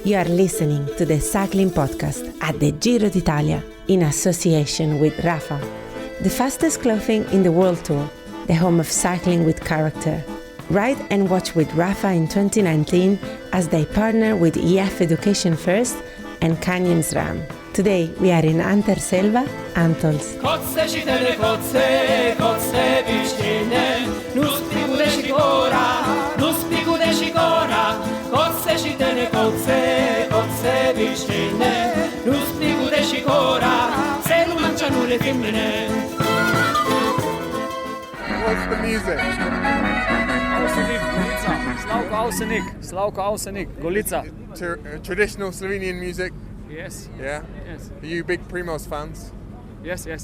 You are listening to the Cycling Podcast at the Giro d'Italia in association with Rapha, the fastest clothing in the world tour, the home of cycling with character. Ride and watch with Rapha in 2019 as they partner with EF Education First and Canyon SRAM. Today we are in Anterselva, Antols. What's the music? Slavko Ausenik, Golica. Traditional Slovenian music? Yes. Yeah? Yes. Are you big Primoz fans? Yes. Yeah.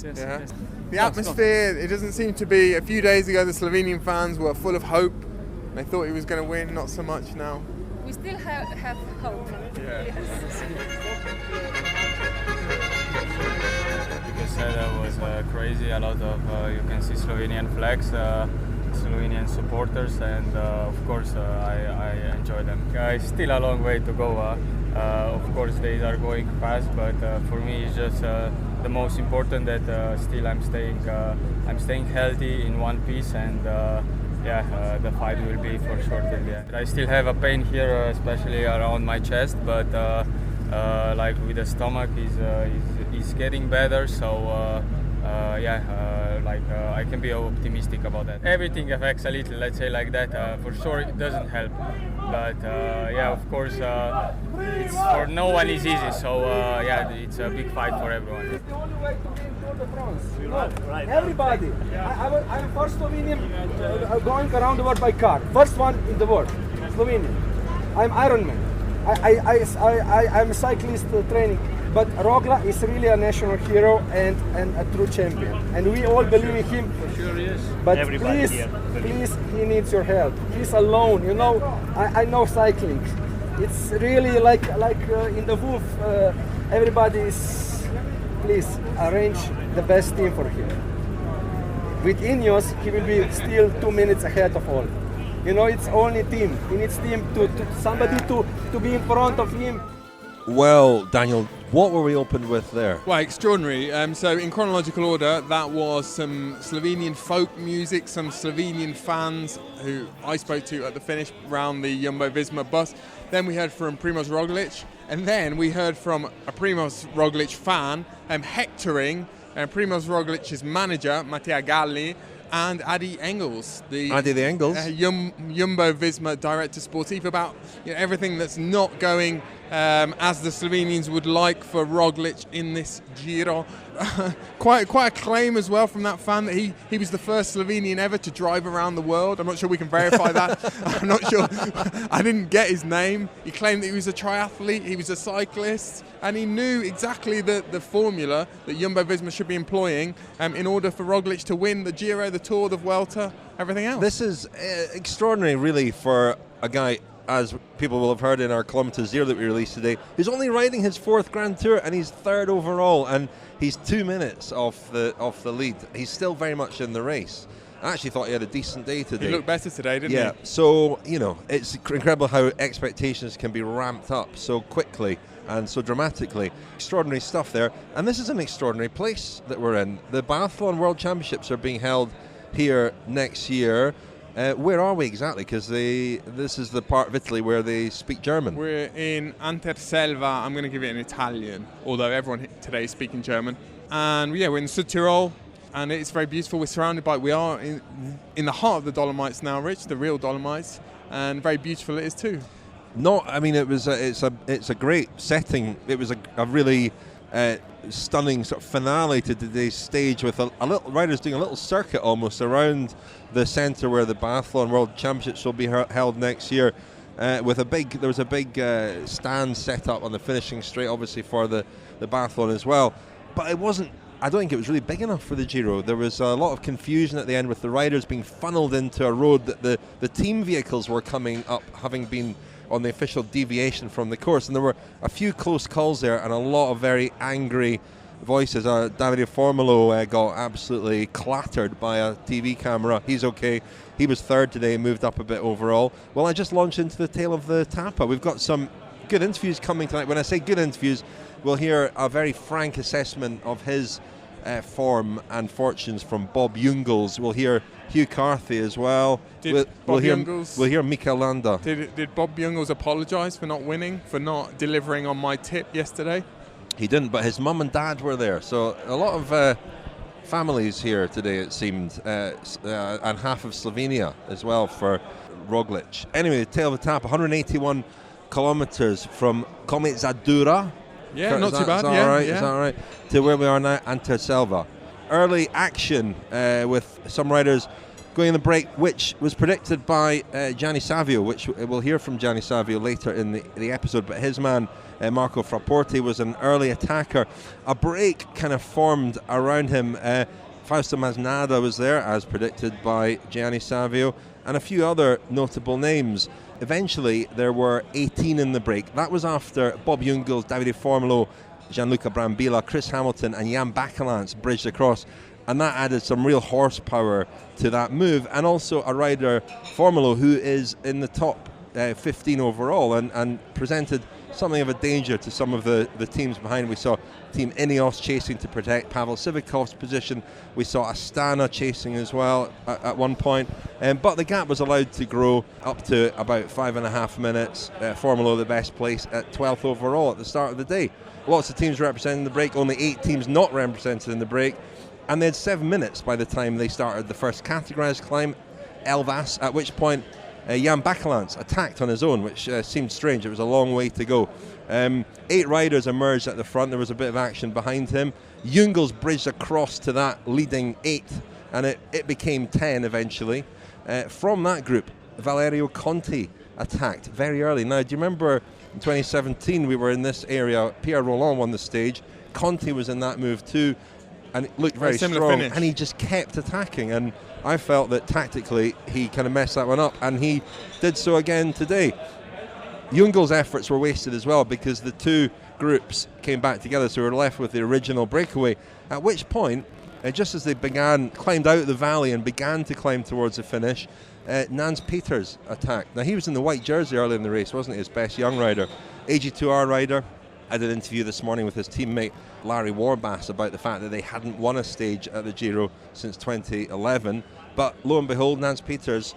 The atmosphere, it doesn't seem to be. A few days ago, the Slovenian fans were full of hope. They thought he was going to win, not so much now. We still have hope. Yeah. Yes. Because that was crazy. A lot of you can see Slovenian flags, Slovenian supporters, and of course I enjoy them. It's still a long way to go. Of course days are going fast, but for me it's just the most important that still I'm staying healthy in one piece, and the fight will be for sure till the end. I still have a pain here, especially around my chest, but like with the stomach is getting better, so I can be optimistic about that. Everything affects a little, let's say like that. For sure it doesn't help, but of course it's for no one is easy, so it's a big fight for everyone. It's the only way to win Tour de France. Right. Everybody. I'm first Slovenian going around the world by car. First one in the world, Slovenian. I'm Ironman. I'm a cyclist training. But Roglic is really a national hero and a true champion. And we all believe in him. For sure, yes. But please, he needs your help. He's alone. You know, I know cycling. It's really like in the Wolf, everybody is, please, arrange the best team for him. With Ineos, he will be still 2 minutes ahead of all. You know, it's only team. He needs team to somebody to be in front of him. Well, Daniel, what were we opened with there? Well, extraordinary. So in chronological order, that was some Slovenian folk music, some Slovenian fans who I spoke to at the finish round the Jumbo-Visma bus. Then we heard from Primoz Roglic, and then we heard from a Primoz Roglic fan hectoring Primoz Roglic's manager, Mattia Galli, and Adi Engels, the Jumbo-Visma director sportif, about everything that's not going as the Slovenians would like for Roglic in this Giro. Quite a claim as well from that fan that he was the first Slovenian ever to drive around the world. I'm not sure we can verify that. I'm not sure. I didn't get his name. He claimed that he was a triathlete, he was a cyclist, and he knew exactly the formula that Jumbo-Visma should be employing in order for Roglic to win the Giro, the Tour, the Vuelta, everything else. This is extraordinary, really, for a guy, as people will have heard in our Kilometre Zero that we released today, who's only riding his 4th Grand Tour, and he's 3rd overall, and he's 2 minutes off the lead. He's still very much in the race. I actually thought he had a decent day today. He looked better today, didn't he? Yeah, so, it's incredible how expectations can be ramped up so quickly and so dramatically. Extraordinary stuff there. And this is an extraordinary place that we're in. The Biathlon World Championships are being held here next year. Where are we exactly? Because this is the part of Italy where they speak German. We're in Anterselva. I'm going to give it in Italian, although everyone today is speaking German. And we're in Südtirol, and it's very beautiful. We are in the heart of the Dolomites now, Rich, the real Dolomites, and very beautiful it is too. It's a great setting. It was a really stunning sort of finale to today's stage, with a little riders doing a little circuit almost around the centre where the Biathlon World Championships will be held next year. There was a big stand set up on the finishing straight, obviously for the biathlon as well. But it wasn't. I don't think it was really big enough for the Giro. There was a lot of confusion at the end with the riders being funneled into a road that the team vehicles were coming up, having been on the official deviation from the course, and there were a few close calls there and a lot of very angry voices. Davide Formulo got absolutely clattered by a TV camera. He's okay. He was third today, moved up a bit overall. Well, I just launched into the tail of the Tapa. We've got some good interviews coming tonight. When I say good interviews, we'll hear a very frank assessment of his form and fortunes from Bob Jungels. We'll hear Hugh Carthy as well. We'll hear Mikel Landa. Did Bob Jungels apologise for not winning, for not delivering on my tip yesterday? He didn't, but his mum and dad were there. So a lot of families here today, it seemed, and half of Slovenia as well for Roglic. Anyway, the tail of the tap, 181 kilometres from Commezzadura. Yeah, Kurt, not too bad. Is that all right? To where we are now, Anterselva. Early action with some riders going in the break, which was predicted by Gianni Savio, which we'll hear from Gianni Savio later in the episode. But his man, Marco Frapporti, was an early attacker. A break kind of formed around him. Fausto Masnada was there, as predicted by Gianni Savio, and a few other notable names. Eventually, there were 18 in the break. That was after Bob Jungels, Davide Formolo, Gianluca Brambilla, Chris Hamilton and Jan Bakelants bridged across, and that added some real horsepower to that move. And also a rider, Formolo, who is in the top 15 overall and presented something of a danger to some of the teams behind. We saw Team Ineos chasing to protect Pavel Sivikov's position. We saw Astana chasing as well at one point. But the gap was allowed to grow up to about 5.5 minutes. Formolo the best place at 12th overall at the start of the day. Lots of teams representing the break, only 8 teams not represented in the break. And they had 7 minutes by the time they started the first categorised climb, Elvas, at which point Jan Bakelants attacked on his own, which seemed strange. It was a long way to go. 8 riders emerged at the front. There was a bit of action behind him. Jungels bridged across to that leading 8th, and it became 10 eventually. From that group, Valerio Conti attacked very early. Now, do you remember in 2017 we were in this area, Pierre Roland won the stage, Conti was in that move too, and it looked very strong, finish. And he just kept attacking, and I felt that tactically he kind of messed that one up, and he did so again today. Jungels' efforts were wasted as well because the two groups came back together, so we were left with the original breakaway, at which point, just as they climbed out of the valley and began to climb towards the finish, Nans Peters attacked. Now, he was in the white jersey early in the race, wasn't he, his best young rider. AG2R rider. I did an interview this morning with his teammate Larry Warbasse about the fact that they hadn't won a stage at the Giro since 2011. But lo and behold, Nans Peters,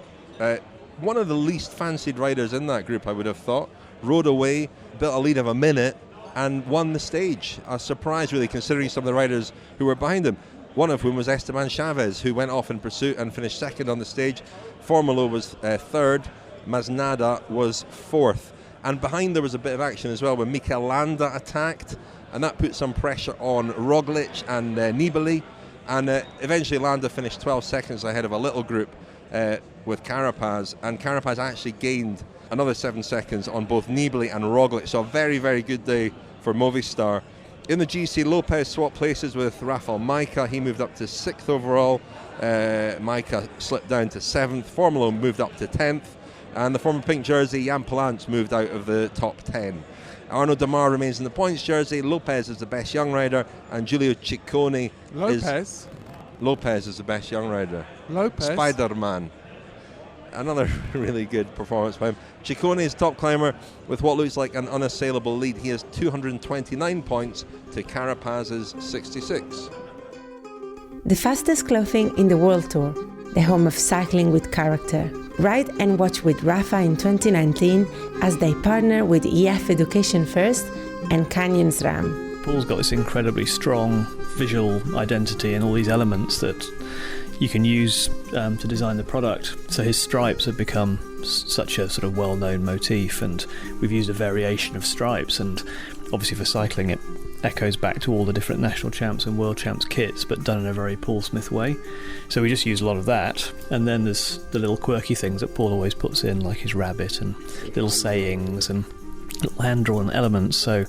one of the least fancied riders in that group, I would have thought, rode away, built a lead of a minute, and won the stage. A surprise, really, considering some of the riders who were behind him. One of whom was Esteban Chaves, who went off in pursuit and finished second on the stage. Formolo was third. Masnada was fourth. And behind there was a bit of action as well when Mikel Landa attacked, and that put some pressure on Roglic and Nibali. And eventually Landa finished 12 seconds ahead of a little group with Carapaz, and Carapaz actually gained another 7 seconds on both Nibali and Roglic. So a very, very good day for Movistar. In the GC, Lopez swapped places with Rafael Majka. He moved up to 6th overall. Majka slipped down to 7th. Formolo moved up to 10th. And the former pink jersey, Jan Palance, moved out of the top 10. Arnaud Demar remains in the points jersey. Lopez is the best young rider. And Giulio Ciccone Lopez is the best young rider. Lopez? Spider-Man. Another really good performance by him. Ciccone is top climber with what looks like an unassailable lead. He has 229 points to Carapaz's 66. The fastest clothing in the World Tour, the home of cycling with character. Ride and watch with Rapha in 2019 as they partner with EF Education First and Canyon SRAM. Paul's got this incredibly strong visual identity and all these elements that you can use to design the product. So his stripes have become such a sort of well-known motif, and we've used a variation of stripes, and obviously for cycling it echoes back to all the different national champs and world champs kits, but done in a very Paul Smith way. So we just use a lot of that, and then there's the little quirky things that Paul always puts in, like his rabbit and little sayings and little hand-drawn elements. So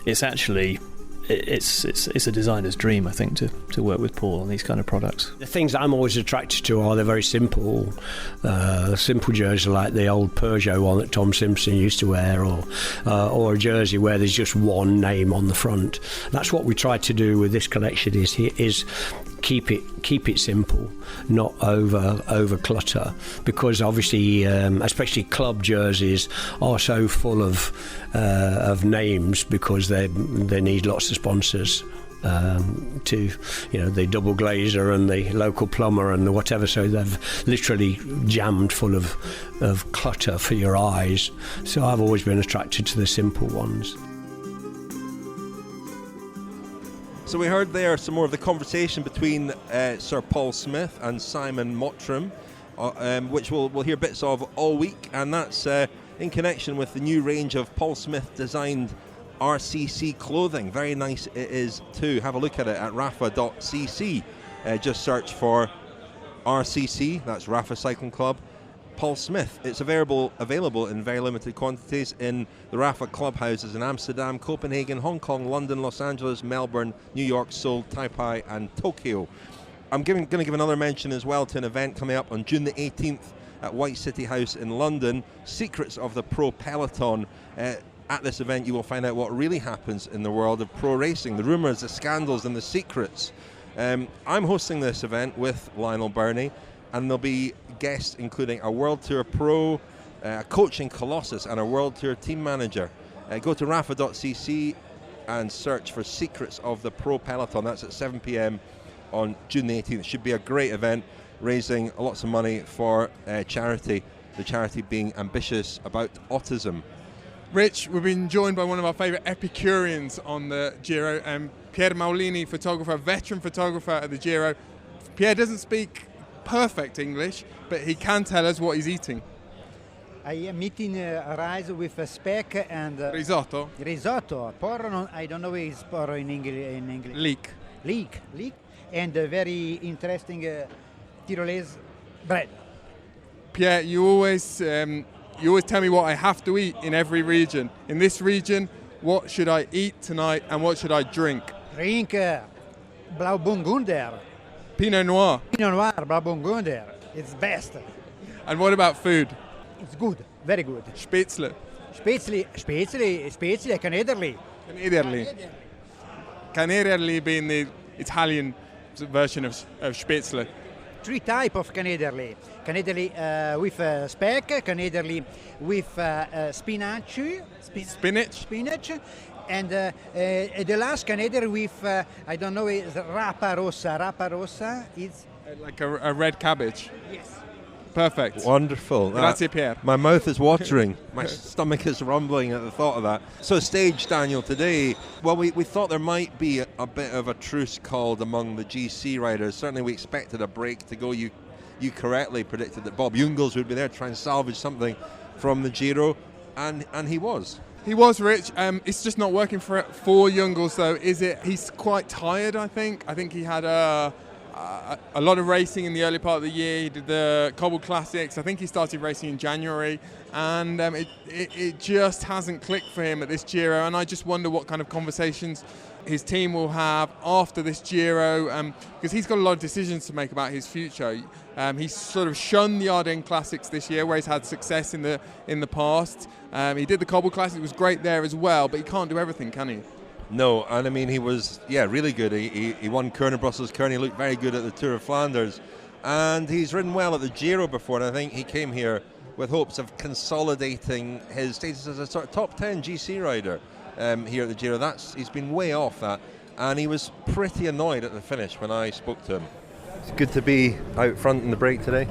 it's actually it's a designer's dream, I think, to work with Paul on these kind of products. The things that I'm always attracted to are the very simple jersey, like the old Peugeot one that Tom Simpson used to wear, or a jersey where there's just one name on the front. That's what we try to do with this collection, is keep it simple, not over clutter, because obviously, especially club jerseys are so full of names because they need lots of sponsors. The double glazer and the local plumber and the whatever, so they've literally jammed full of clutter for your eyes. So I've always been attracted to the simple ones. So we heard there some more of the conversation between Sir Paul Smith and Simon Mottram, which we'll hear bits of all week, and that's in connection with the new range of Paul Smith designed RCC clothing. Very nice it is too. Have a look at it at rapha.cc. Just search for RCC, that's Rapha Cycling Club, Paul Smith. It's available in very limited quantities in the Rapha clubhouses in Amsterdam, Copenhagen, Hong Kong, London, Los Angeles, Melbourne, New York, Seoul, Taipei and Tokyo. I'm going to give another mention as well to an event coming up on June the 18th at White City House in London, Secrets of the Pro Peloton. At this event you will find out what really happens in the world of pro racing, the rumours, the scandals and the secrets. I'm hosting this event with Lionel Birney, and there'll be guests including a World Tour pro, a coaching colossus and a World Tour team manager. Go to rapha.cc and search for Secrets of the Pro Peloton. That's at 7 p.m. on June the 18th. It should be a great event, raising lots of money for charity, the charity being Ambitious About Autism. Rich, we've been joined by one of our favourite Epicureans on the Giro, Pier Maulini, photographer, veteran photographer at the Giro. Pierre doesn't speak perfect English, but he can tell us what he's eating. I am eating rice with a speck and... risotto? Risotto. Porro, I don't know what is porro in English. Leek. And a very interesting Tyrolese bread. Pierre, you always tell me what I have to eat in every region. In this region, what should I eat tonight and what should I drink? Drink Blauburgunder. Pinot Noir. Blauburgunder. It's best. And what about food? It's good, very good. Spätzle. Spätzle, Canederli. Canederli being the Italian version of Spätzle. 3 types of Canederli. Canederli with speck, Canederli with spinach, and the last Canederli with, I don't know, is Rapha Rossa. Rapha Rossa is... like a red cabbage? Yes. Perfect. Wonderful. Grazie, Pierre. My mouth is watering. My stomach is rumbling at the thought of that. So stage, Daniel, today, well, we thought there might be a bit of a truce called among the GC riders. Certainly we expected a break to go. You correctly predicted that Bob Jungels would be there to try and salvage something from the Giro, and he was. He was, Rich. It's just not working for Jungels, though, is it? He's quite tired, I think. I think he had a lot of racing in the early part of the year. He did the Cobble Classics. I think he started racing in January, and it just hasn't clicked for him at this Giro. And I just wonder what kind of conversations his team will have after this Giro, because he's got a lot of decisions to make about his future. He's sort of shunned the Ardennes Classics this year, where he's had success in the past. He did the Cobble Classics. It was great there as well, but he can't do everything, can he? No, and I mean, he was, really good. He won Kuurne, Brussels, Kuurne. He looked very good at the Tour of Flanders. And he's ridden well at the Giro before, and I think he came here with hopes of consolidating his status as a sort of top 10 GC rider here at the Giro. He's been way off that, and he was pretty annoyed at the finish when I spoke to him. It's good to be out front in the break today.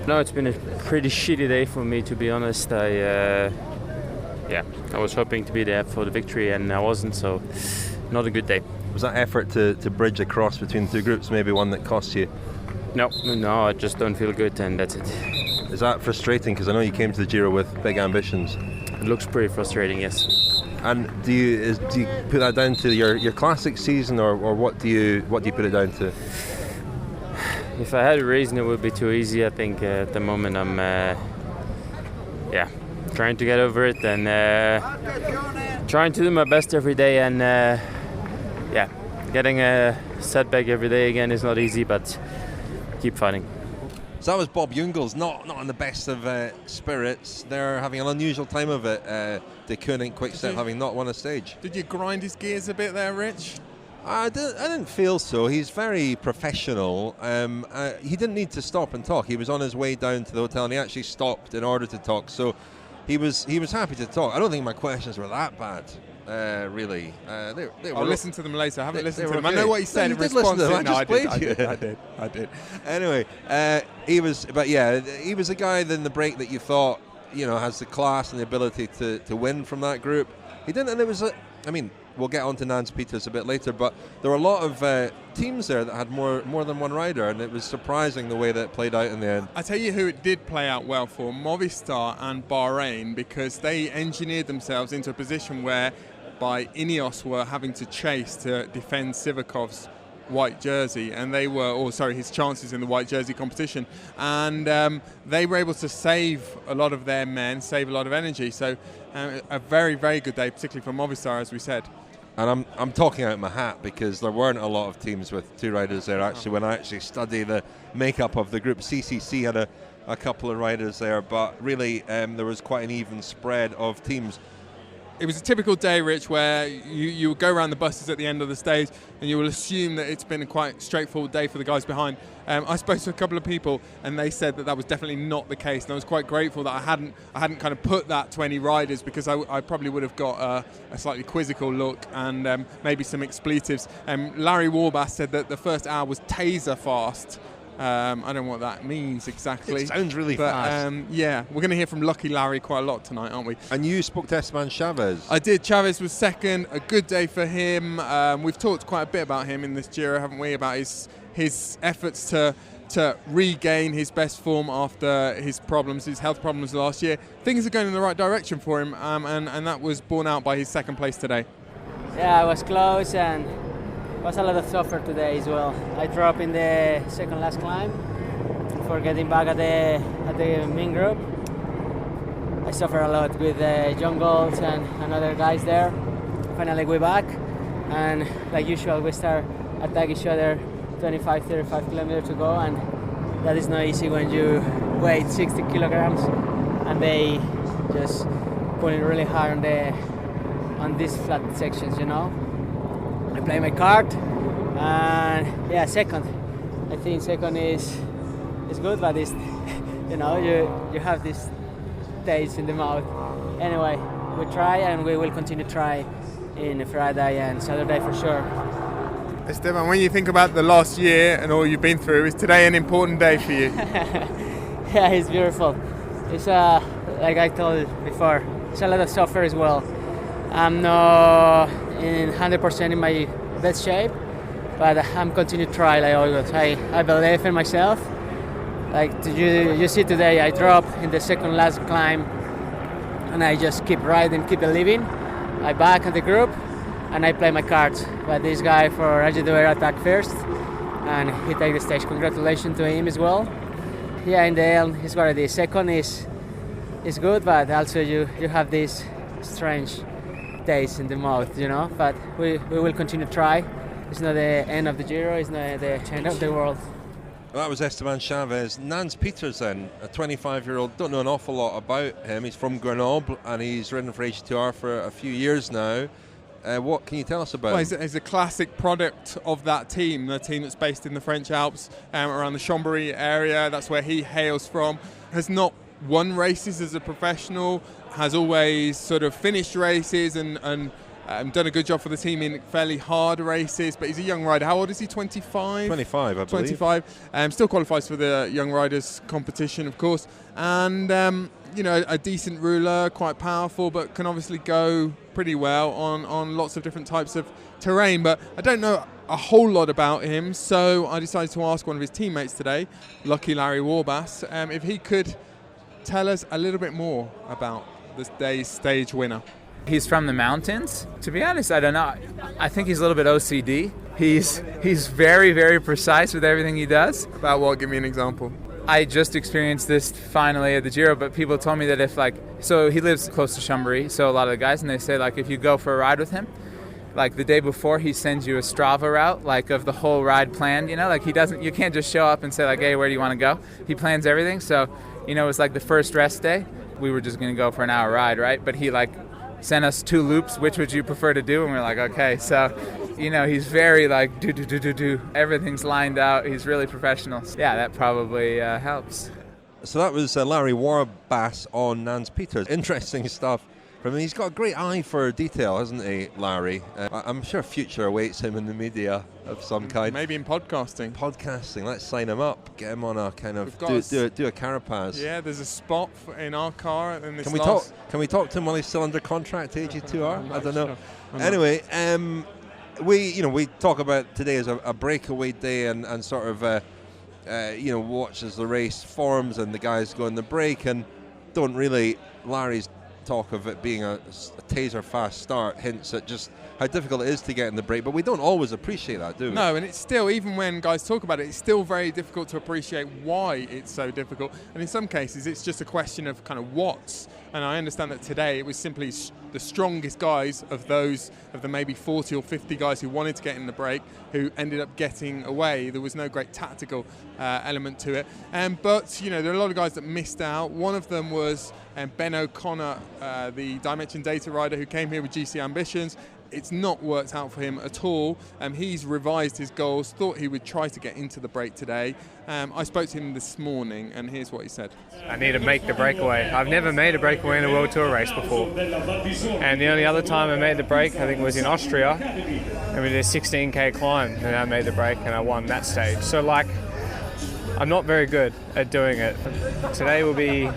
No, it's been a pretty shitty day for me, to be honest. I was hoping to be there for the victory, and I wasn't, so not a good day. Was that effort to bridge across between the two groups maybe one that cost you? No, I just don't feel good, and that's it. Is that frustrating? Because I know you came to the Giro with big ambitions. It looks pretty frustrating, yes. And do you put that down to your classic season, or what do you put it down to? If I had a reason, it would be too easy. I think at the moment I'm trying to get over it, and trying to do my best every day, and getting a setback every day again is not easy, but keep fighting. So that was Bob Jungels, not in the best of spirits. They're having an unusual time of it. De Koning Quickstep having not won a stage. Did you grind his gears a bit there, Rich? I didn't feel so. He's very professional. He didn't need to stop and talk. He was on his way down to the hotel, and he actually stopped in order to talk. So he was happy to talk. I don't think my questions were that bad, really. I'll listen to them later. I haven't listened to them. Okay. I know what he said in response. I did. Anyway, he was a guy in the break that you thought, has the class and the ability to win from that group. He didn't, and it was we'll get on to Nans Peters a bit later, but there were a lot of teams there that had more than one rider, and it was surprising the way that it played out in the end. I tell you who it did play out well for, Movistar and Bahrain, because they engineered themselves into a position where by Ineos were having to chase to defend Sivakov's white jersey, and his chances in the white jersey competition, and they were able to save a lot of their men, save a lot of energy. So a very, very good day, particularly for Movistar, as we said. And I'm talking out my hat because there weren't a lot of teams with two riders there. Actually, when I actually study the makeup of the group, CCC had a couple of riders there, but really there was quite an even spread of teams. It was a typical day, Rich, where you will go around the buses at the end of the stage and you will assume that it's been a quite straightforward day for the guys behind. I spoke to a couple of people and they said that was definitely not the case, and I was quite grateful that I hadn't kind of put that to any riders, because I probably would have got a slightly quizzical look and maybe some expletives. Larry Warbasse said that the first hour was taser fast. I don't know what that means exactly. It sounds really fast. Yeah, we're going to hear from Lucky Larry quite a lot tonight, aren't we? And you spoke to Esteban Chaves. I did. Chaves was second. A good day for him. We've talked quite a bit about him in this Giro, haven't we? About his efforts to regain his best form after his health problems last year. Things are going in the right direction for him, and that was borne out by his second place today. Yeah, I was close, and was a lot of suffer today as well. I dropped in the second last climb for getting back at the main group. I suffered a lot with Jungels and other guys there. Finally we're back, and like usual we start attack each other 25-35 kilometers to go, and that is not easy when you weigh 60 kilograms and they just pulling really hard on these flat sections, I play my card, and second. I think second is good, but it's you have this taste in the mouth. Anyway, we try, and we will continue to try in Friday and Saturday for sure. Esteban, when you think about the last year and all you've been through, is today an important day for you? Yeah, it's beautiful. It's like I told you before, it's a lot of suffer as well. I'm not in 100% in my best shape, but I'm continuing to try like always. I believe in myself. Like you see today, I drop in the second last climb, and I just keep riding, keep believing. I back at the group, and I play my cards. But this guy for Argeduera attacked first, and he take the stage. Congratulations to him as well. Yeah, in the end, he's got it. Second is good, but also you have this strange taste in the mouth, but we will continue to try. It's not the end of the Giro, it's not the end of the world. Well, that was Esteban Chaves. Nans Peters then, a 25-year-old, don't know an awful lot about him. He's from Grenoble and he's ridden for H2R for a few years now. What can you tell us about him? He's a classic product of that team, the team that's based in the French Alps, around the Chambéry area. That's where he hails from. Has not won races as a professional, has always sort of finished races and done a good job for the team in fairly hard races, but he's a young rider. How old is he? 25? 25, I believe. 25. Still qualifies for the Young Riders competition, of course. And, a decent ruler, quite powerful, but can obviously go pretty well on lots of different types of terrain. But I don't know a whole lot about him, so I decided to ask one of his teammates today, Lucky Larry Warbasse, if he could tell us a little bit more about this day's stage winner. He's from the mountains. To be honest, I don't know. I think he's a little bit OCD. He's very, very precise with everything he does. About what? Give me an example. I just experienced this finally at the Giro, but people told me that so he lives close to Chambéry, so a lot of the guys, and they say if you go for a ride with him, the day before he sends you a Strava route, of the whole ride plan, you can't just show up and say hey, where do you want to go? He plans everything, so, it was the first rest day. We were just going to go for an hour ride, right? But he sent us 2 loops. Which would you prefer to do? And we're okay. So You know, he's very like do. Everything's lined out. He's really professional. Yeah, that probably helps. So that was Larry Warbasse on Nance Peters. Interesting stuff from him. He's got a great eye for detail, hasn't he, Larry? I'm sure future awaits him in the media of some kind. Maybe in podcasting. Let's sign him up. Get him on a kind of do a Carapaz. Yeah, there's a spot in our car in this. Can we talk to him while he's still under contract to AG2R? I don't know. Anyway, we talk about today as a breakaway day and sort of watch as the race forms and the guys go in the break, and don't really. Larry's talk of it being a taser fast start hints at just how difficult it is to get in the break, but we don't always appreciate that, do we? No, and it's still, even when guys talk about it, it's still very difficult to appreciate why it's so difficult, and in some cases it's just a question of kind of what's, and I understand that today it was simply the strongest guys of the maybe 40 or 50 guys who wanted to get in the break who ended up getting away. There was no great tactical element to it, but there are a lot of guys that missed out. One of them was Ben O'Connor, the Dimension Data rider who came here with GC ambitions. It's not worked out for him at all. He's revised his goals, thought he would try to get into the break today. I spoke to him this morning, and here's what he said. I need to make the breakaway. I've never made a breakaway in a World Tour race before. And the only other time I made the break, I think, was in Austria. And we did a 16k climb, and I made the break, and I won that stage. So, I'm not very good at doing it. Today will be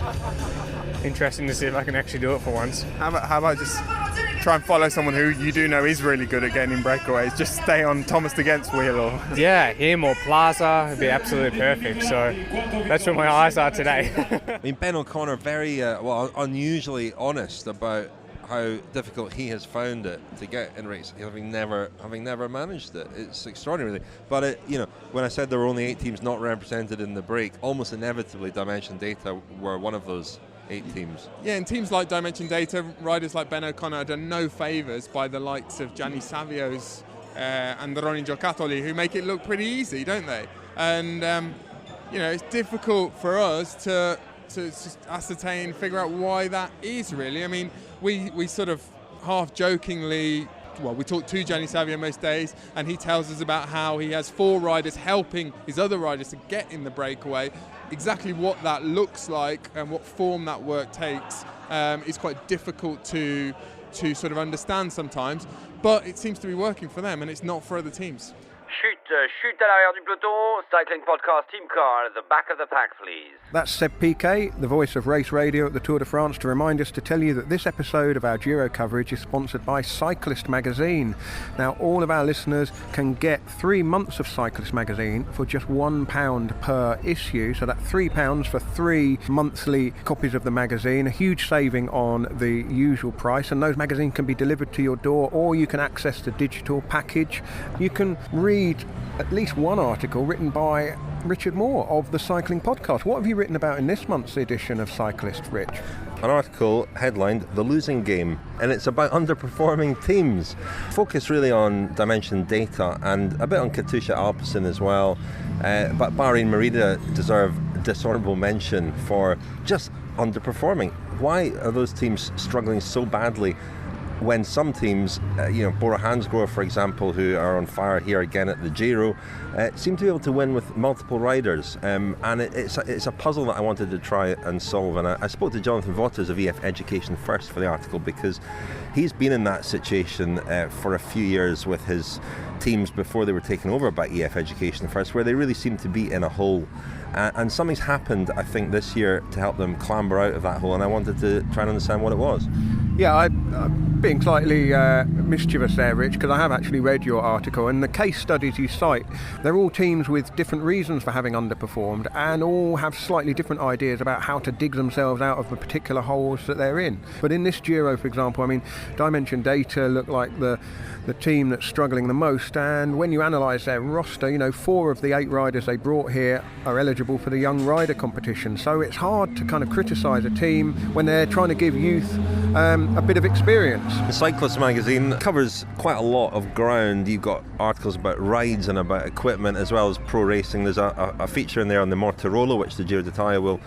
interesting to see if I can actually do it for once. How about just try and follow someone who you do know is really good at getting in breakaways? Just stay on Thomas de Gent's wheel, or yeah, him or Plaza would be absolutely perfect. So that's where my eyes are today. I mean, Ben O'Connor very unusually honest about how difficult he has found it to get in race, having never managed it. It's extraordinary. But when I said there were only 8 teams not represented in the break, almost inevitably Dimension Data were one of those 8 teams. Yeah, and teams like Dimension Data, riders like Ben O'Connor are done no favours by the likes of Gianni Savio's and Ronnie Giocattoli, who make it look pretty easy, don't they? And it's difficult for us to ascertain, figure out why that is really. I mean, we sort of half jokingly, we talk to Gianni Savio most days, and he tells us about how he has 4 riders helping his other riders to get in the breakaway. Exactly what that looks like and what form that work takes is quite difficult to sort of understand sometimes, but it seems to be working for them, and it's not for other teams. Chute à l'arrière du peloton, cycling podcast team car at the back of the pack, please. That's Seb Piquet, the voice of race radio at the Tour de France, to remind us to tell you that this episode of our Giro coverage is sponsored by Cyclist Magazine. Now, all of our listeners can get 3 months of Cyclist Magazine for just £1 per issue, so that's £3 for 3 monthly copies of the magazine, a huge saving on the usual price, and those magazines can be delivered to your door, or you can access the digital package. You can read at least one article written by Richard Moore of the Cycling Podcast. What have you written about in this month's edition of Cyclist, Rich? An article headlined The Losing Game, and it's about underperforming teams. Focus really on Dimension Data and a bit on Katusha Alpecin as well, but Bahrain Merida deserve dishonourable mention for just underperforming. Why are those teams struggling so badly when some teams, Bora Hansgrohe, for example, who are on fire here again at the Giro, seem to be able to win with multiple riders, and it's a puzzle that I wanted to try and solve. And I spoke to Jonathan Vottes of EF Education First for the article, because he's been in that situation for a few years with his teams before they were taken over by EF Education First, where they really seem to be in a hole. And something's happened, I think, this year to help them clamber out of that hole, and I wanted to try and understand what it was. Yeah, I'm being slightly mischievous there, Rich, because I have actually read your article, and the case studies you cite, they're all teams with different reasons for having underperformed, and all have slightly different ideas about how to dig themselves out of the particular holes that they're in. But in this Giro, for example, I mean, Dimension Data look like the team that's struggling the most, and when you analyse their roster, 4 of the 8 riders they brought here are eligible for the Young Rider competition, so it's hard to kind of criticise a team when they're trying to give youth a bit of experience. The Cyclist magazine covers quite a lot of ground. You've got articles about rides and about equipment as well as pro racing. There's a feature in there on the Mortirolo, which the Giro d'Italia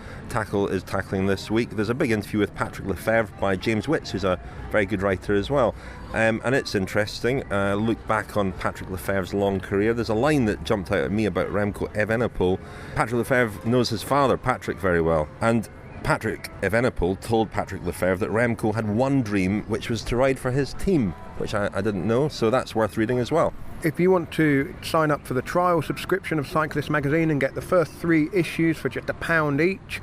is tackling this week. There's a big interview with Patrick Lefevre by James Witts, who's a very good writer as well. And it's interesting. Look back on Patrick Lefevre's long career. There's a line that jumped out at me about Remco Evenepoel. Patrick Lefevre knows his father, Patrick, very well. And Patrick Evenepoel told Patrick Lefevre that Remco had one dream, which was to ride for his team, which I didn't know, so that's worth reading as well. If you want to sign up for the trial subscription of Cyclist magazine and get the first 3 issues for just £1 each,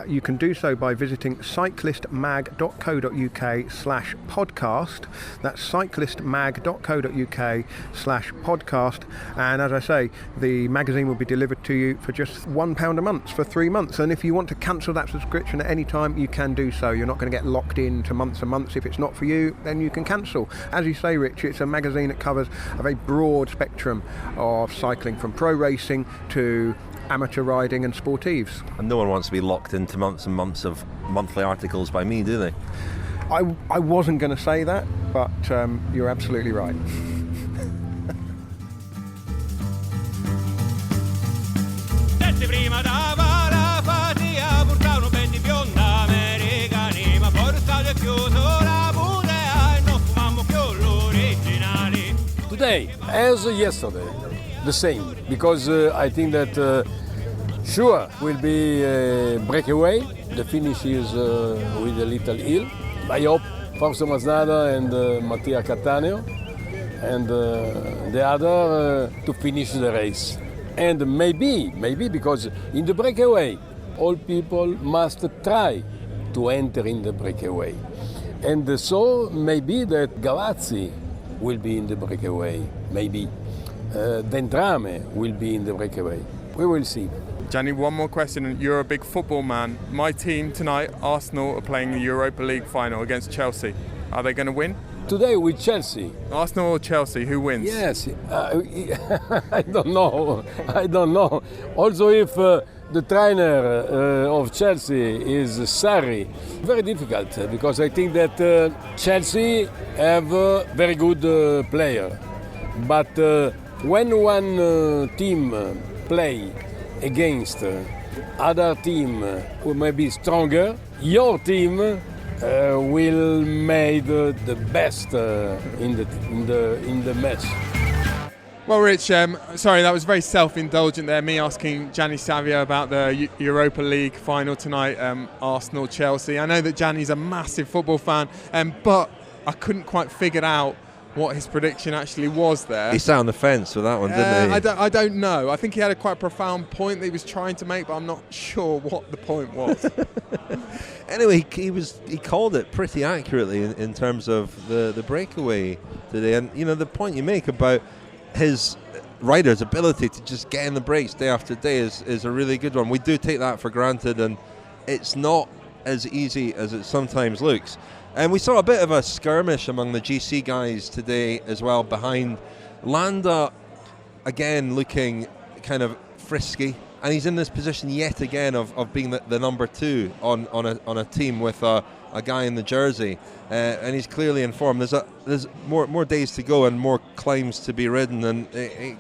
you can do so by visiting cyclistmag.co.uk/podcast. That's cyclistmag.co.uk/podcast. And as I say, the magazine will be delivered to you for just £1 a month for 3 months. And if you want to cancel that subscription at any time, you can do so. You're not going to get locked in to months and months. If it's not for you, then you can cancel. As you say, Rich, it's a magazine that covers a very broad spectrum of cycling, from pro racing to amateur riding and sportives. And no one wants to be locked into months and months of monthly articles by me, do they? I wasn't going to say that, but you're absolutely right. Today, as yesterday, the same, because I think that sure will be a breakaway. The finish is with a little hill. I hope Fausto Masnada and Mattia Cattaneo, and the other to finish the race. And maybe because in the breakaway, all people must try to enter in the breakaway. And so maybe that Gavazzi will be in the breakaway, maybe. Ventrame will be in the breakaway. We will see. Gianni, one more question. You're a big football man. My team tonight, Arsenal, are playing the Europa League final against Chelsea. Are they going to win? Today with Chelsea. Arsenal or Chelsea, who wins? Yes, I don't know. Also, if the trainer of Chelsea is Sarri, very difficult, because I think that Chelsea have a very good player. But when one team play against other team who may be stronger, your team will make the best in the match. Well, Rich, sorry, that was very self-indulgent there, me asking Gianni Savio about the Europa League final tonight, Arsenal-Chelsea. I know that Gianni's a massive football fan, but I couldn't quite figure out what his prediction actually was there. He sat on the fence with that one, didn't he? I don't know. I think he had a quite profound point that he was trying to make, but I'm not sure what the point was. Anyway, he called it pretty accurately in terms of the breakaway today. And, you know, the point you make about his rider's ability to just get in the breaks day after day is a really good one. We do take that for granted, and it's not as easy as it sometimes looks. And we saw a bit of a skirmish among the GC guys today as well, behind Landa, again looking kind of frisky, and he's in this position yet again of being the number 2 on a team with a guy in the jersey, and he's clearly in form. There's more days to go and more climbs to be ridden, and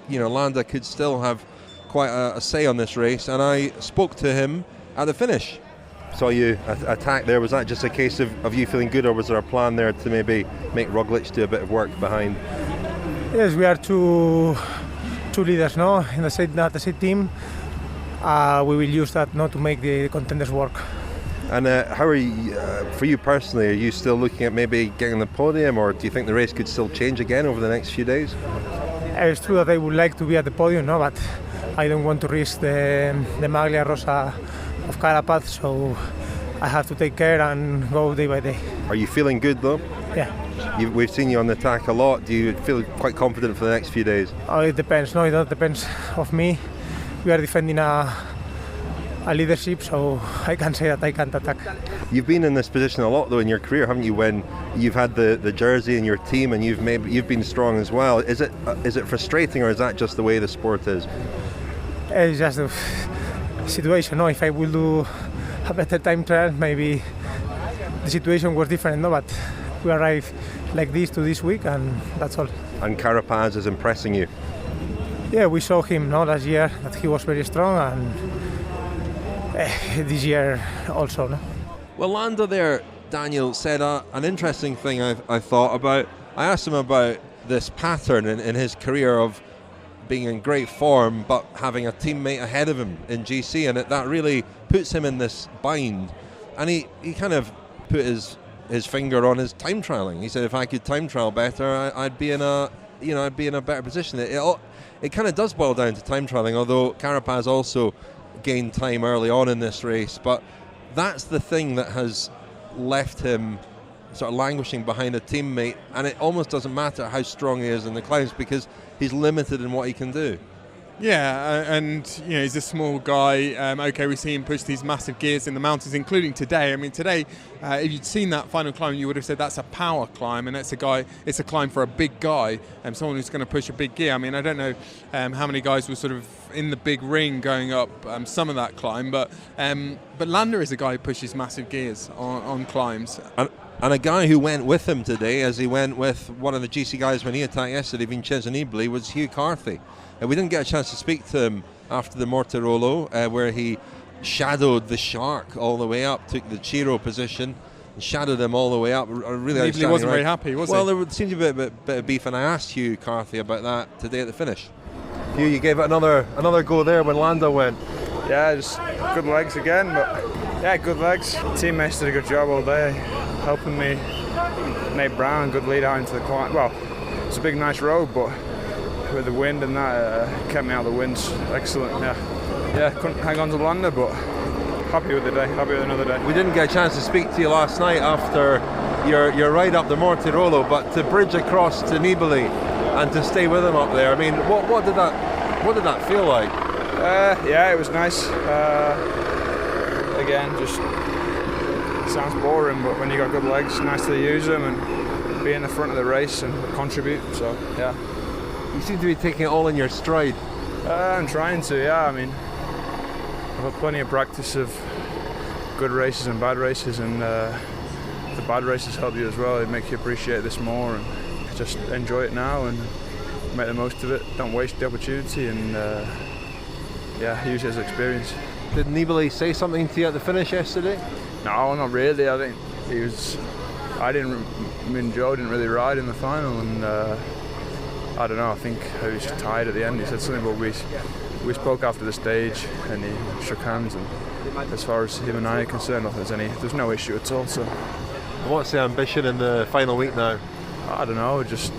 Landa could still have quite a say on this race. And I spoke to him at the finish. Saw you attack there. Was that just a case of you feeling good, or was there a plan there to maybe make Roglic do a bit of work behind? Yes, we are two leaders, no, in the same team. We will use that not to make the contenders work. And how are you, for you personally, are you still looking at maybe getting the podium, or do you think the race could still change again over the next few days? It's true that I would like to be at the podium, no, but I don't want to risk the Maglia Rosa of Carapaz, so I have to take care and go day by day. Are you feeling good though? Yeah. We've seen you on the attack a lot. Do you feel quite confident for the next few days? Oh, it depends. No, it depends of me. We are defending a leadership, so I can say that I can't attack. You've been in this position a lot though in your career, haven't you? When you've had the jersey in your team and you've been strong as well. Is it frustrating, or is that just the way the sport is? It's just the situation. No, if I will do a better time trial, maybe the situation was different, no? But we arrived like this to this week, and that's all. And Carapaz is impressing you? Yeah, we saw him last year that he was very strong, and this year also. No? Well, Landa there, Daniel, said an interesting thing I thought about. I asked him about this pattern in his career of being in great form but having a teammate ahead of him in GC, and that really puts him in this bind. And he kind of put his finger on his time trialing. He said, if I could time trial better, I'd be in a better position. It kind of does boil down to time trialing, although Carapaz also gained time early on in this race. But that's the thing that has left him sort of languishing behind a teammate, and it almost doesn't matter how strong he is in the climbs because he's limited in what he can do. Yeah, and he's a small guy. Okay, we see him push these massive gears in the mountains, including today. I mean, today, if you'd seen that final climb, you would have said that's a power climb, and it's a climb for a big guy, someone who's going to push a big gear. I mean, I don't know how many guys were sort of in the big ring going up some of that climb, but Landa is a guy who pushes massive gears on climbs. And a guy who went with him today, as he went with one of the GC guys when he attacked yesterday, Vincenzo Nibali, was Hugh Carthy. We didn't get a chance to speak to him after the Mortirolo, where he shadowed the shark all the way up, took the Ciro position, and shadowed him all the way up. Really, Nibali wasn't very happy, was he? Well, there seemed to be a bit of beef, and I asked Hugh Carthy about that today at the finish. Hugh, you gave it another go there when Landa went. Yeah, just good legs again, but yeah, good legs. Teammates did a good job all day, helping me. Nate Brown, good lead out into the climb. Well, it's a big, nice road, but with the wind and that, kept me out of the winds. Excellent, yeah. Couldn't hang on to Landa, but happy with the day, happy with another day. We didn't get a chance to speak to you last night after your ride up the Mortirolo, but to bridge across to Nibali and to stay with him up there, I mean, what did that feel like? Yeah, it was nice. Again, just sounds boring, but when you got good legs, nice to use them and be in the front of the race and contribute. So yeah. You seem to be taking it all in your stride. I'm trying to, yeah. I mean, I've had plenty of practice of good races and bad races, and the bad races help you as well. They make you appreciate this more, and just enjoy it now and make the most of it. Don't waste the opportunity, and use it as experience. Did Nibali say something to you at the finish yesterday? No, not really. I think Joe didn't really ride in the final, and I don't know, I think he was tired at the end. He said something, but we spoke after the stage and he shook hands, and as far as him and I are concerned, there's no issue at all. So what's the ambition in the final week now? I don't know, just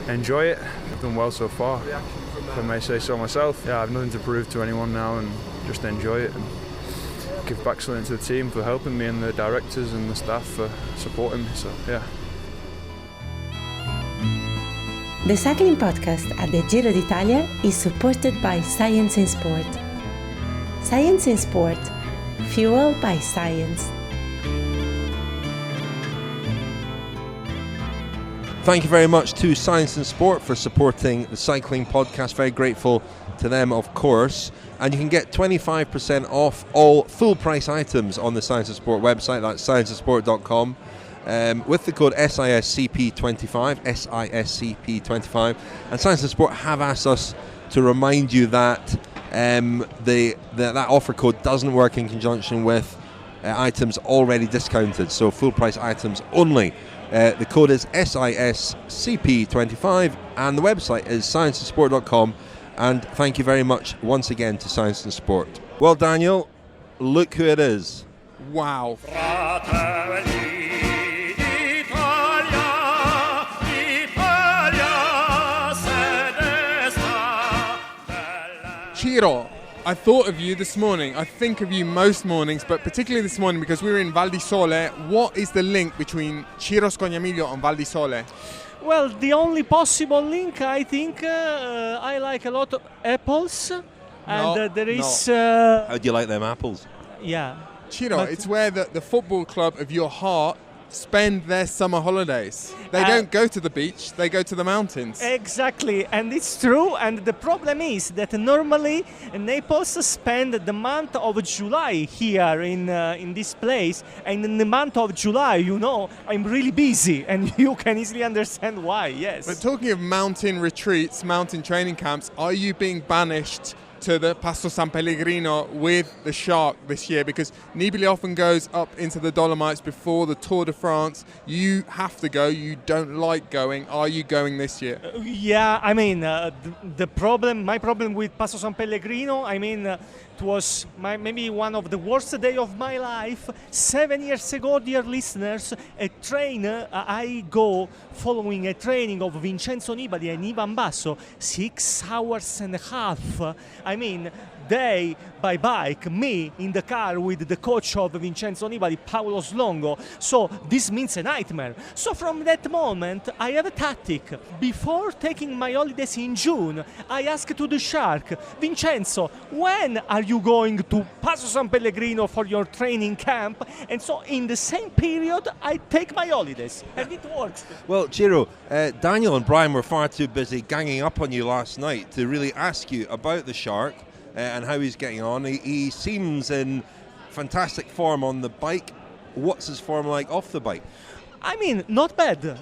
enjoy it. I've done well so far, if I may say so myself. Yeah, I have nothing to prove to anyone now, and just enjoy it and give back something to the team for helping me, and the directors and the staff for supporting me. So yeah. The cycling podcast at the Giro d'Italia is supported by Science in Sport. Science in Sport, fuel by science. Thank you very much to Science in Sport for supporting the cycling podcast. Very grateful to them, of course. And you can get 25% off all full price items on the Science in Sport website. That's scienceinsport.com. With the code SISCP25, SISCP25, and Science and Sport have asked us to remind you that that offer code doesn't work in conjunction with items already discounted, so full price items only. The code is SISCP25, and the website is scienceinsport.com. And thank you very much once again to Science and Sport. Well, Daniel, look who it is. Wow. Ciro, I thought of you this morning. I think of you most mornings, but particularly this morning because we were in Val di Sole. What is the link between Ciro Scognamiglio and Val di Sole? Well, the only possible link, I think, I like a lot of apples. And there is... How do you like them apples? Yeah. Ciro, it's where the football club of your heart spend their summer holidays. They don't go to the beach, they go to the mountains. Exactly, and it's true. And the problem is that normally Naples spend the month of July here in this place, and in the month of July, you know, I'm really busy, and you can easily understand why. Yes. But talking of mountain retreats, mountain training camps, are you being banished to the Passo San Pellegrino with the Shark this year? Because Nibali often goes up into the Dolomites before the Tour de France. You have to go. You don't like going. Are you going this year? Yeah, I mean, my problem with Passo San Pellegrino, I mean, it was maybe one of the worst days of my life. 7 years ago, dear listeners, I go following a training of Vincenzo Nibali and Ivan Basso, 6 hours and a half. I mean, they by bike, me in the car with the coach of Vincenzo Nibali, Paolo Slongo. So this means a nightmare. So from that moment, I have a tactic. Before taking my holidays in June, I asked to the Shark, Vincenzo, when are you going to Passo San Pellegrino for your training camp? And so in the same period, I take my holidays. And it works. Well, Ciro, Daniel and Brian were far too busy ganging up on you last night to really ask you about the Shark and how he's getting on. He seems in fantastic form on the bike. What's his form like off the bike? I mean, not bad.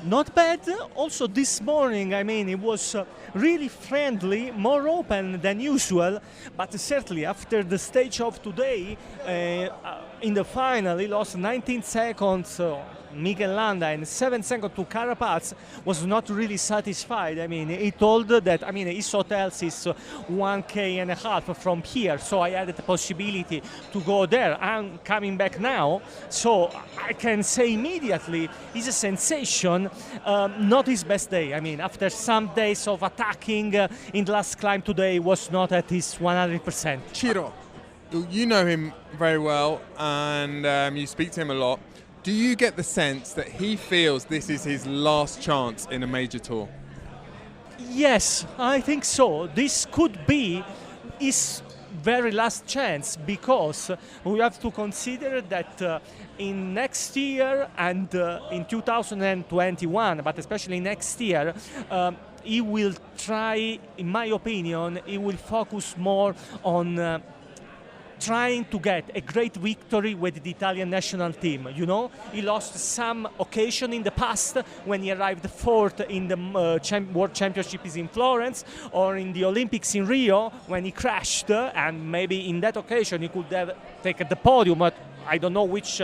Also this morning, I mean, it was really friendly, more open than usual, but certainly after the stage of today, in the final, he lost 19 seconds. Mikel Landa and 7 seconds to Carapaz, was not really satisfied. I mean, he told that, I mean, his hotels is 1.5 km from here, so I had the possibility to go there. I'm coming back now, so I can say immediately it's a sensation, not his best day. I mean, after some days of attacking in the last climb today was not at his 100%. Ciro, you know him very well and you speak to him a lot. Do you get the sense that he feels this is his last chance in a major tour? Yes, I think so. This could be his very last chance, because we have to consider that in next year and in 2021, but especially next year, he will try, in my opinion, he will focus more on trying to get a great victory with the Italian national team. You know, he lost some occasion in the past when he arrived fourth in the World Championships in Florence, or in the Olympics in Rio when he crashed, and maybe in that occasion he could have taken the podium, but I don't know which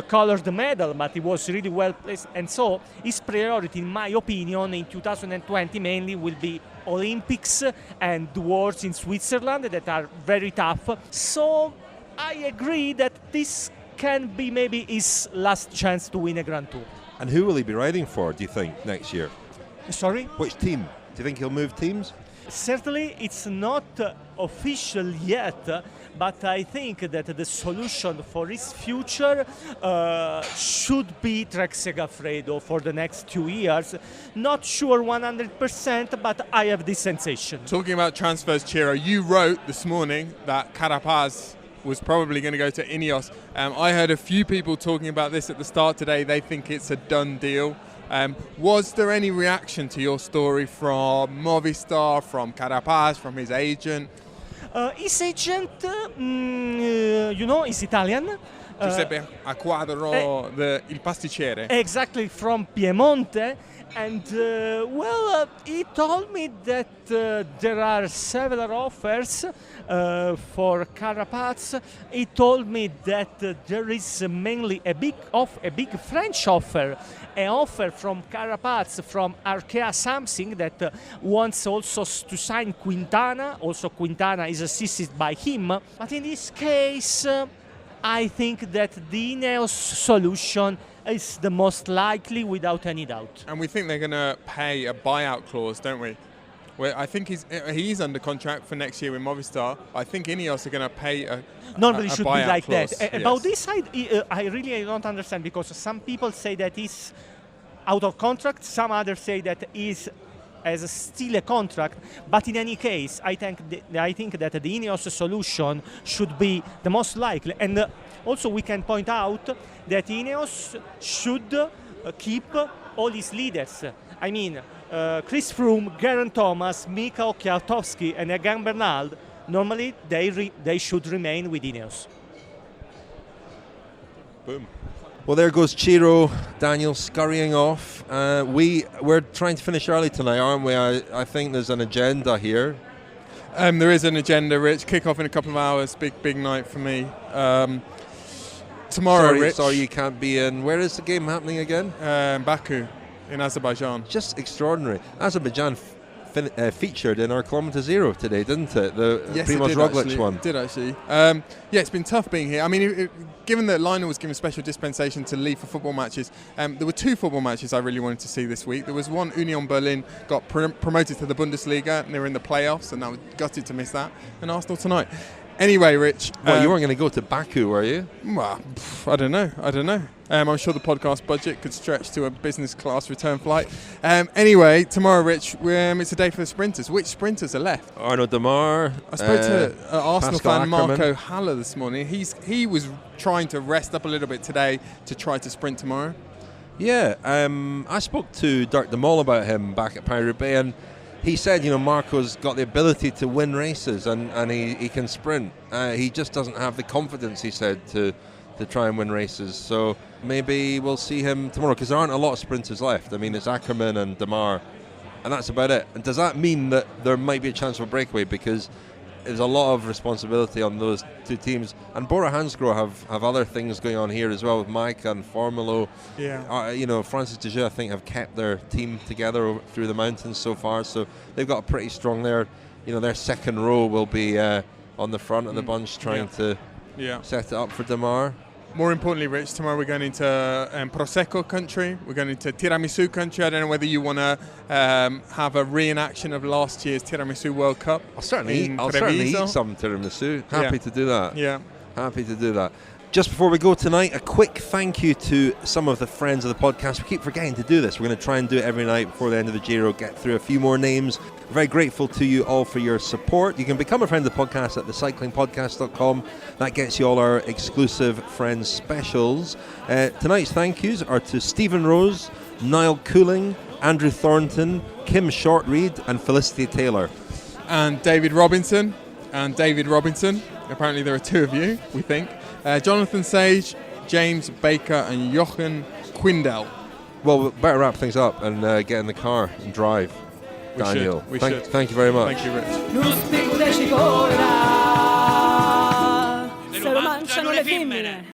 color the medal, but he was really well placed. And so his priority, in my opinion, in 2020 mainly will be Olympics and the Worlds in Switzerland that are very tough. So I agree that this can be maybe his last chance to win a Grand Tour. And who will he be riding for, do you think, next year? Sorry? Which team? Do you think he'll move teams? Certainly it's not official yet, but I think that the solution for his future should be Trek Segafredo for the next 2 years. Not sure 100%, but I have this sensation. Talking about transfers, Ciro, you wrote this morning that Carapaz was probably going to go to Ineos. I heard a few people talking about this at the start today. They think it's a done deal. Was there any reaction to your story from Movistar, from Carapaz, from his agent? His agent, you know, is Italian. Giuseppe Acquadro, il pasticcere. Exactly, from Piemonte. And, he told me that there are several offers for Carapaz. He told me that there is mainly a big French offer, an offer from Carapaz from Arkea Samsung that wants also to sign Quintana. Also, Quintana is assisted by him. But in this case, I think that the Ineos solution is the most likely, without any doubt. And we think they're going to pay a buyout clause, don't we? Well, I think he's under contract for next year with Movistar. I think Ineos are going to pay a normally a should buyout be like clause. that. About this, I really don't understand, because some people say that he's out of contract. Some others say that he's as still a contract. But in any case, I think that the Ineos solution should be the most likely. And also we can point out that Ineos should keep all his leaders. I mean, Chris Froome, Geraint Thomas, Mika Kwiatkowski and Egan Bernal, normally they should remain with Ineos. Boom. Well, there goes Ciro, Daniel scurrying off. We're trying to finish early tonight, aren't we? I think there's an agenda here. There is an agenda, Rich. Kick off in a couple of hours. Big night for me. Tomorrow, Rich. Sorry you can't be in. Where is the game happening again? Baku, in Azerbaijan. Just extraordinary. Azerbaijan featured in our Kilometre Zero today, didn't it? Yes, Primoz Roglic one. It did actually. Yeah, it's been tough being here. I mean, given that Lionel was given special dispensation to leave for football matches, there were 2 football matches I really wanted to see this week. There was one, Union Berlin got promoted to the Bundesliga, and they were in the playoffs, and I was gutted to miss that. And Arsenal tonight. Anyway, Rich. Well, you weren't going to go to Baku, were you? Well, I don't know. I'm sure the podcast budget could stretch to a business class return flight. Anyway, tomorrow, Rich, it's a day for the sprinters. Which sprinters are left? Arnaud Démare. I spoke to Arsenal fan Ackermann. Marco Haller this morning. He was trying to rest up a little bit today to try to sprint tomorrow. Yeah, I spoke to Dirk de Mol about him back at Paris-Roubaix, and he said, Marco's got the ability to win races and he can sprint. He just doesn't have the confidence, he said, to try and win races. So maybe we'll see him tomorrow, because there aren't a lot of sprinters left. I mean, it's Ackermann and Démare, and that's about it. And does that mean that there might be a chance for a breakaway? Because there's a lot of responsibility on those 2 teams. And Bora Hansgrohe have other things going on here as well, with Mike and Formulo. Yeah. Francis de Gea, I think, have kept their team together through the mountains so far. So they've got a pretty strong there. Their second row will be on the front of the bunch, trying to set it up for Démare. More importantly, Rich, tomorrow we're going into Prosecco country. We're going into Tiramisu country. I don't know whether you want to have a reenaction of last year's Tiramisu World Cup. I'll certainly eat some tiramisu. Happy to do that. Yeah. Happy to do that. Just before we go tonight, a quick thank you to some of the friends of the podcast. We keep forgetting to do this. We're going to try and do it every night before the end of the Giro, get through a few more names. We're very grateful to you all for your support. You can become a friend of the podcast at thecyclingpodcast.com. That gets you all our exclusive friends specials. Tonight's thank yous are to Stephen Rose, Niall Cooling, Andrew Thornton, Kim Shortreed and Felicity Taylor. And David Robinson. Apparently there are 2 of you, we think. Jonathan Sage, James Baker and Jochen Quindel. Well, we better wrap things up and get in the car and drive. Daniel, we should. Thank you very much. Thank you, Rich. Se lo mangiano le femmine.